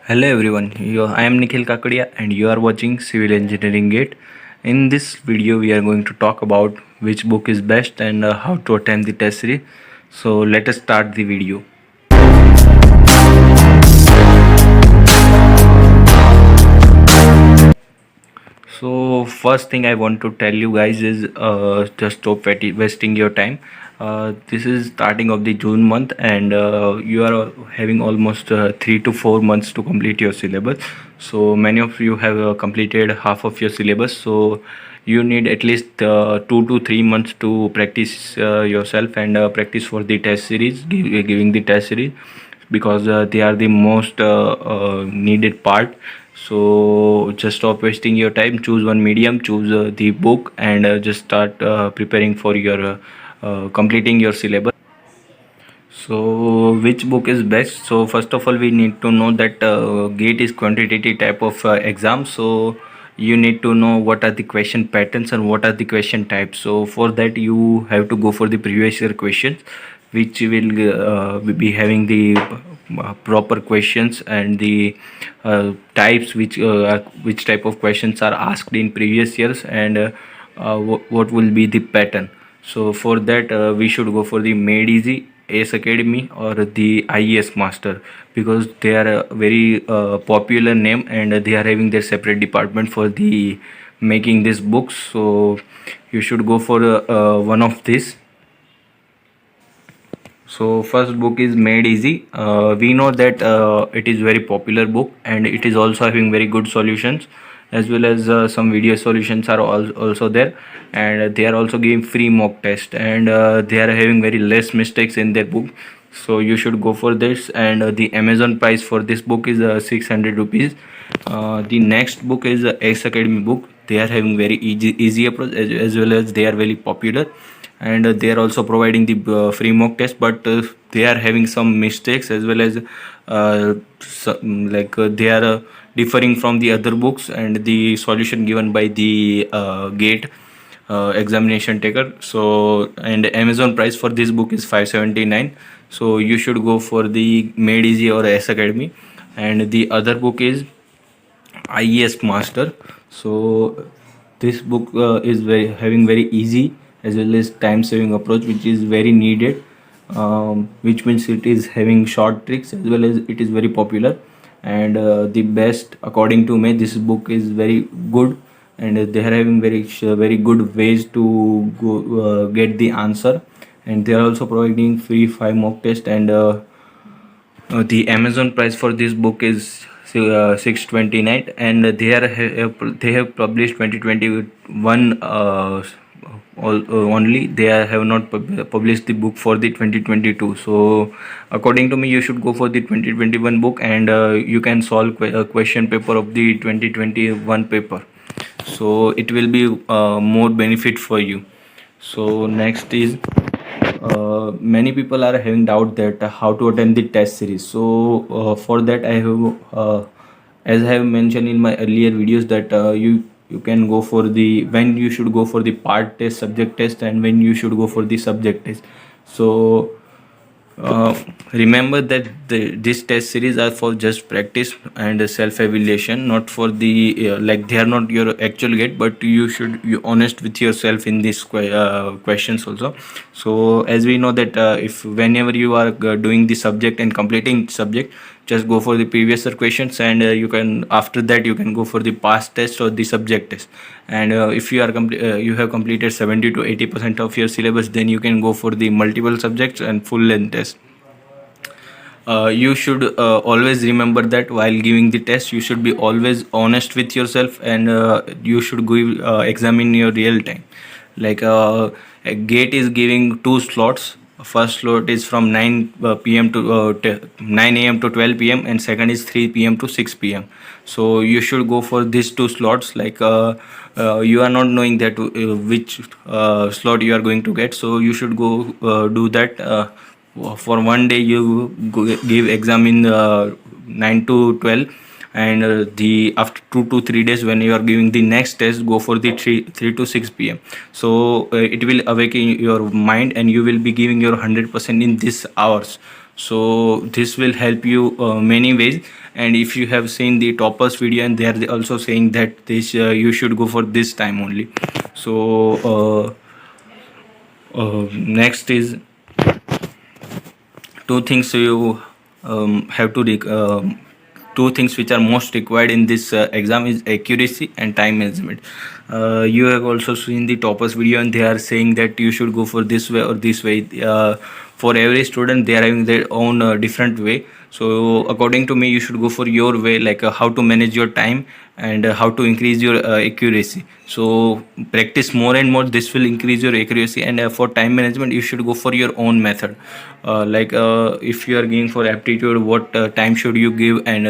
Hello everyone, I am Nikhil Kakadia and you are watching Civil Engineering Gate. In this video, we are going to talk about which book is best and how to attempt the test series. So let us start the video. So first thing I want to tell you guys is just stop wasting your time. This is starting of the June month and you are having almost 3 to 4 months to complete your syllabus. So many of you have completed half of your syllabus. So you need at least 2 to 3 months to practice yourself and practice for the test series, giving the test series because they are the most needed part. So just stop wasting your time, choose one medium, choose the book and just start preparing for your completing your syllabus. So which book is best? So first of all we need to know that GATE is quantitative type of exam. So you need to know what are the question patterns and what are the question types. So for that you have to go for the previous year questions, which will be having the proper questions and the types which type of questions are asked in previous years and what will be the pattern. So for that we should go for the Made Easy, Ace Academy or the IES Master because they are a very popular name and they are having their separate department for the making these books. So you should go for one of these. So first book is Made Easy. We know that it is very popular book and it is also having very good solutions as well as some video solutions are also there, and they are also giving free mock test and they are having very less mistakes in their book. So you should go for this, and the Amazon price for this book is 600 rupees. The next book is X Academy book. They are having very easy approach as well as they are very popular, and they are also providing the free mock test, but they are having some mistakes as well as they are differing from the other books and the solution given by the GATE examination taker. So and Amazon price for this book is 579. So you should go for the Made Easy or S Academy, and the other book is IES Master. So this book is having very easy as well as time saving approach, which is very needed, which means it is having short tricks as well as it is very popular. And the best according to me, this book is very good, and they are having very good ways to go get the answer, and they are also providing free 5 mock test, and the Amazon price for this book is 629, and they have published 2021 only. They have not published the book for the 2022. So according to me, you should go for the 2021 book, and you can solve a question paper of the 2021 paper. So it will be more benefit for you. So next is many people are having doubt that how to attend the test series. So for that I have as I have mentioned in my earlier videos that you can go for the when you should go for the part test, subject test, and when you should go for the subject test. So remember that this test series are for just practice and self-evaluation, not for the they are not your actual gate, but you should be honest with yourself in these questions also. So as we know that if whenever you are doing the subject and completing subject, just go for the previous year questions, and you can after that you can go for the past test or the subject test. And if you are you have completed 70 to 80% of your syllabus, then you can go for the multiple subjects and full length test. You should always remember that while giving the test you should be always honest with yourself, and you should go examine your real time. like a GATE is giving two slots. First slot is from 9 p.m. to 9 a.m. to 12 p.m. and second is 3 p.m. to 6 p.m. So you should go for these two slots. You are not knowing that which slot you are going to get, so you should go do that. For one day you give exam in 9 to 12, and the after 2 to 3 days when you are giving the next test, go for the 3 to 6 p.m. So it will awaken your mind and you will be giving your 100% in these hours. So this will help you many ways. And if you have seen the toppers video, and they are also saying that this you should go for this time only. So next is two things you have to two things which are most required in this exam is accuracy and time management. You have also seen the toppers video, and they are saying that you should go for this way or this way. For every student, they are having their own different way. So according to me, you should go for your way, like how to manage your time and how to increase your accuracy. So practice more and more, this will increase your accuracy. And for time management, you should go for your own method. If you are going for aptitude, what time should you give, and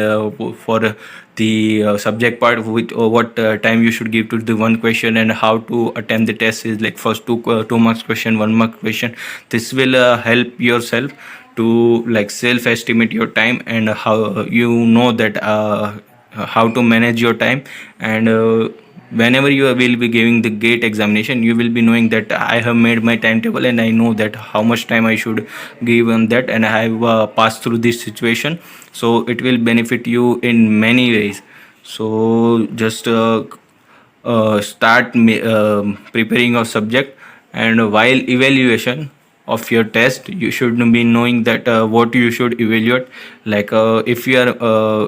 for the subject part, with what time you should give to the one question, and how to attempt the test is like first 2 marks question, 1 mark question. This will help yourself to like self estimate your time, and how you know that how to manage your time. And whenever you will be giving the gate examination, you will be knowing that I have made my timetable, and I know that how much time I should give on that, and I have passed through this situation. So it will benefit you in many ways. So just start preparing your subject. And while evaluation of your test, you should be knowing that what you should evaluate. Like if you are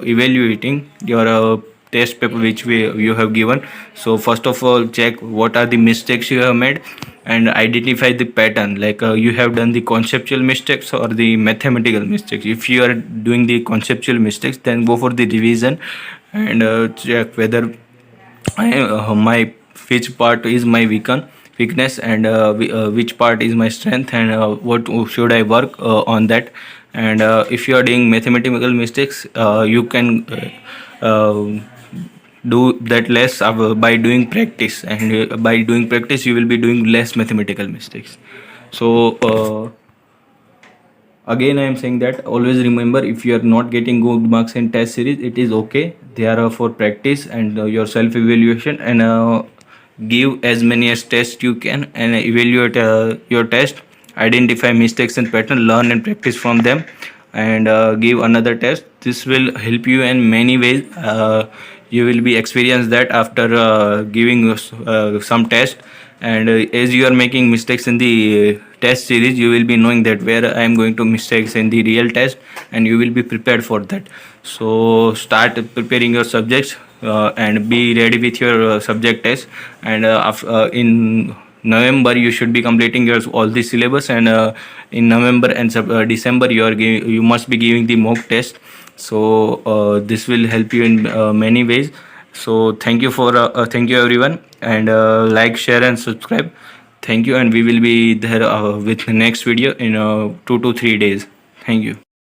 evaluating your test paper which you have given, so first of all check what are the mistakes you have made, and identify the pattern, like you have done the conceptual mistakes or the mathematical mistakes. If you are doing the conceptual mistakes, then go for the revision, and check whether my which part is my weakness, and which part is my strength, and what should I work on that. And if you are doing mathematical mistakes, you can do that less by doing practice, and by doing practice you will be doing less mathematical mistakes. So again I am saying that always remember, if you are not getting good marks in test series, it is okay. They are for practice and your self evaluation. And give as many as tests you can, and evaluate your test, identify mistakes and pattern, learn and practice from them, and give another test. This will help you in many ways. You will be experienced that after giving some test, and as you are making mistakes in the test series, you will be knowing that where I am going to mistakes in the real test, and you will be prepared for that. So start preparing your subjects, and be ready with your subject test. And in November you should be completing your all the syllabus, and in November and December you must be giving the mock test. So this will help you in many ways. So thank you everyone, and like, share and subscribe. Thank you, and we will be there with the next video in 2 to 3 days. Thank you.